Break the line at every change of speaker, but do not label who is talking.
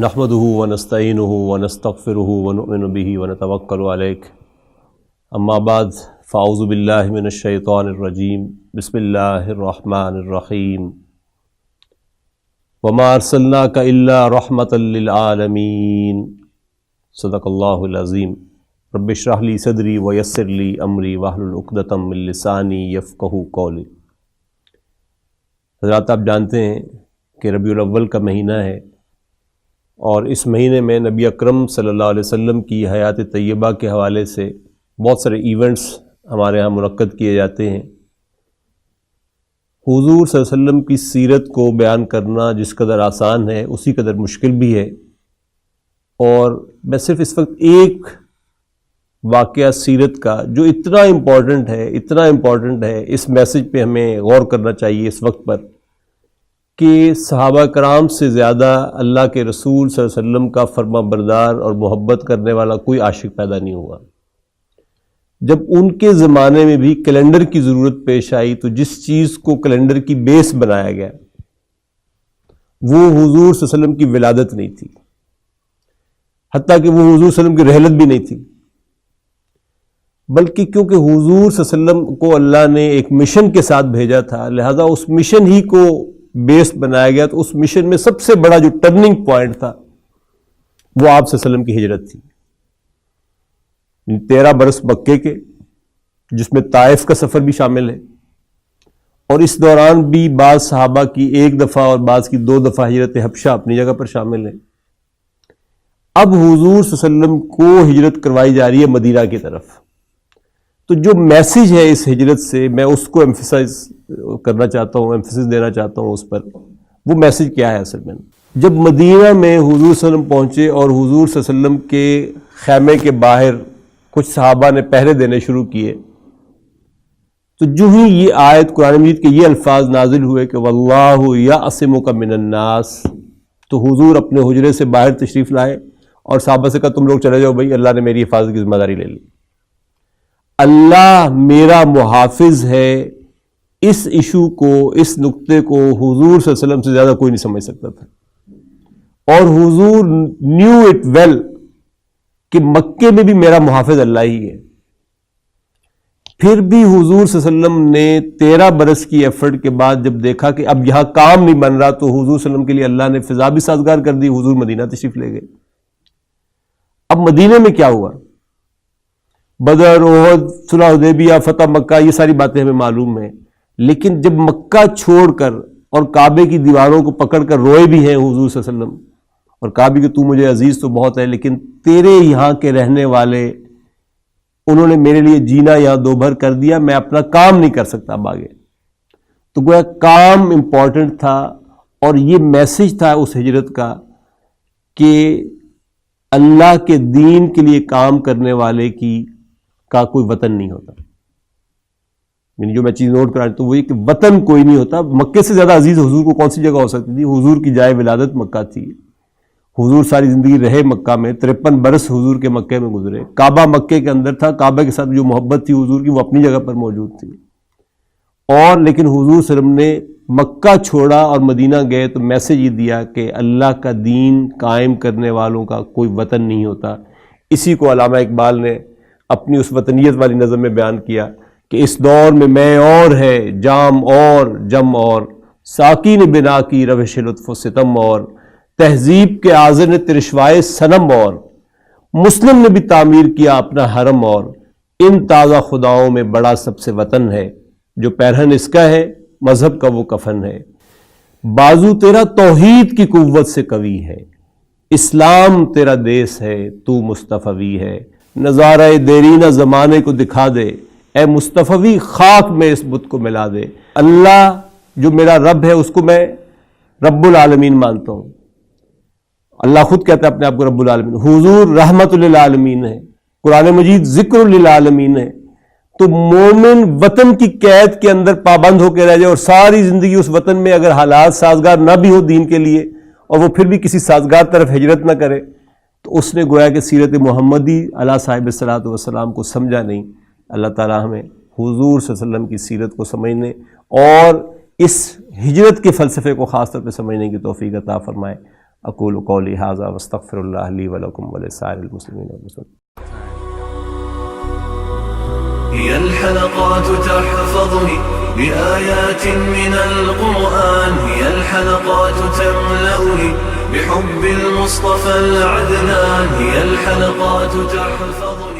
نحمده ونستعینه ونستغفره ونؤمن به ونتوکل علیہ اما بعد فاعوذ باللہ من الشیطان الرجیم بسم اللہ الرحمن الرحیم وما ارسلناک الا رحمتا للعالمین صدق اللہ العظیم رب اشرح لی صدری ویسر لی امری واحلل عقدۃ من لسانی یفقہوا قولی۔ حضرات، آپ جانتے ہیں کہ ربیع الاول کا مہینہ ہے اور اس مہینے میں نبی اکرم صلی اللہ علیہ وسلم کی حیات طیبہ کے حوالے سے بہت سارے ایونٹس ہمارے ہاں منعقد کیے جاتے ہیں۔ حضور صلی اللہ علیہ وسلم کی سیرت کو بیان کرنا جس قدر آسان ہے اسی قدر مشکل بھی ہے، اور میں صرف اس وقت ایک واقعہ سیرت کا جو اتنا امپورٹنٹ ہے اس میسج پہ ہمیں غور کرنا چاہیے اس وقت پر کہ صحابہ کرام سے زیادہ اللہ کے رسول صلی اللہ علیہ وسلم کا فرما بردار اور محبت کرنے والا کوئی عاشق پیدا نہیں ہوا۔ جب ان کے زمانے میں بھی کیلنڈر کی ضرورت پیش آئی تو جس چیز کو کیلنڈر کی بیس بنایا گیا وہ حضور صلی اللہ علیہ وسلم کی ولادت نہیں تھی، حتیٰ کہ وہ حضور صلی اللہ علیہ وسلم کی رحلت بھی نہیں تھی، بلکہ کیونکہ حضور صلی اللہ علیہ وسلم کو اللہ نے ایک مشن کے ساتھ بھیجا تھا، لہذا اس مشن ہی کو بیس بنایا گیا۔ تو اس مشن میں سب سے بڑا جو ٹرننگ پوائنٹ تھا وہ آپ صلی اللہ علیہ وسلم کی ہجرت تھی۔ 13 برس مکے کے، جس میں طائف کا سفر بھی شامل ہے، اور اس دوران بھی بعض صحابہ کی 1 دفعہ اور بعض کی 2 دفعہ ہجرت حبشہ اپنی جگہ پر شامل ہے۔ اب حضور صلی اللہ علیہ وسلم کو ہجرت کروائی جا رہی ہے مدینہ کی طرف۔ تو جو میسج ہے اس ہجرت سے میں اس کو ایمفسائز کرنا چاہتا ہوں، ایمفسس دینا چاہتا ہوں اس پر۔ وہ میسج کیا ہے اصل میں؟ جب مدینہ میں حضور صلی اللہ علیہ وسلم پہنچے اور حضور صلی اللہ علیہ وسلم کے خیمے کے باہر کچھ صحابہ نے پہرے دینے شروع کیے، تو جو ہی یہ آیت قرآن مجید کے یہ الفاظ نازل ہوئے کہ واللہ یعصمک من الناس، تو حضور اپنے حجرے سے باہر تشریف لائے اور صحابہ سے کہا تم لوگ چلے جاؤ بھائی، اللہ نے میری حفاظت کی ذمہ داری لے لی، اللہ میرا محافظ ہے۔ اس ایشو کو، اس نقطے کو حضور صلی اللہ علیہ وسلم سے زیادہ کوئی نہیں سمجھ سکتا تھا، اور حضور نیو اٹ ویل کہ مکے میں بھی میرا محافظ اللہ ہی ہے۔ پھر بھی حضور صلی اللہ علیہ وسلم نے 13 برس کی ایفرٹ کے بعد جب دیکھا کہ اب یہاں کام نہیں بن رہا تو حضور صلی اللہ علیہ وسلم کے لیے اللہ نے فضا بھی سازگار کر دی، حضور مدینہ تشریف لے گئے۔ اب مدینہ میں کیا ہوا؟ بدر، احد، صلح حدیبیہ، فتح مکہ، یہ ساری باتیں ہمیں معلوم ہیں، لیکن جب مکہ چھوڑ کر اور کعبے کی دیواروں کو پکڑ کر روئے بھی ہیں حضور صلی اللہ علیہ وسلم، اور کہا بھی کہ تو مجھے عزیز تو بہت ہے لیکن تیرے یہاں کے رہنے والے انہوں نے میرے لیے جینا یہاں دو بھر کر دیا، میں اپنا کام نہیں کر سکتا اب آگے۔ تو گویا کام امپورٹنٹ تھا، اور یہ میسج تھا اس ہجرت کا کہ اللہ کے دین کے لیے کام کرنے والے کا کوئی وطن نہیں ہوتا۔ یعنی جو میں چیز نوٹ کرا تو وہ یہ کہ وطن کوئی نہیں ہوتا۔ مکے سے زیادہ عزیز حضور کو کون سی جگہ ہو سکتی تھی؟ حضور کی جائے ولادت مکہ تھی، حضور ساری زندگی رہے مکہ میں، 53 برس حضور کے مکے میں گزرے، کعبہ مکے کے اندر تھا، کعبہ کے ساتھ جو محبت تھی حضور کی وہ اپنی جگہ پر موجود تھی، اور لیکن حضور صلی اللہ علیہ وسلم نے مکہ چھوڑا اور مدینہ گئے تو میسج یہ دیا کہ اللہ کا دین قائم کرنے والوں کا کوئی وطن نہیں ہوتا۔ اسی کو علامہ اقبال نے اپنی اس وطنیت والی نظم میں بیان کیا کہ اس دور میں اور ہے جام اور جم اور، ساقی نے بنا کی روش لطف و ستم اور، تہذیب کے آذر نے ترشوائے صنم اور، مسلم نے بھی تعمیر کیا اپنا حرم اور، ان تازہ خداؤں میں بڑا سب سے وطن ہے، جو پیرہن اس کا ہے مذہب کا وہ کفن ہے، بازو تیرا توحید کی قوت سے قوی ہے، اسلام تیرا دیس ہے تو مصطفی ہے، نظارہ دیرینہ زمانے کو دکھا دے، اے مصطفی خاک میں اس بت کو ملا دے۔ اللہ جو میرا رب ہے اس کو میں رب العالمین مانتا ہوں، اللہ خود کہتا ہے اپنے آپ کو رب العالمین، حضور رحمت للعالمین ہے، قرآن مجید ذکر للعالمین ہے۔ تو مومن وطن کی قید کے اندر پابند ہو کے رہ جائے اور ساری زندگی اس وطن میں اگر حالات سازگار نہ بھی ہو دین کے لیے، اور وہ پھر بھی کسی سازگار طرف ہجرت نہ کرے، تو اس نے گویا کہ سیرت محمدی علیہ صاحب الصلاۃ والسلام کو سمجھا نہیں۔ اللہ تعالیٰ ہمیں حضور صلی اللہ علیہ وسلم کی سیرت کو سمجھنے اور اس ہجرت کے فلسفے کو خاص طور پہ سمجھنے کی توفیق عطا فرمائے۔ اقول قولی ھذا واستغفر اللہ لی ولکم ولسائر المسلمین والمسلمات.
هي الحلقات تحفظني بآيات من القرآن، هي الحلقات تملأني بحب المصطفى العدنان، هي الحلقات تحفظني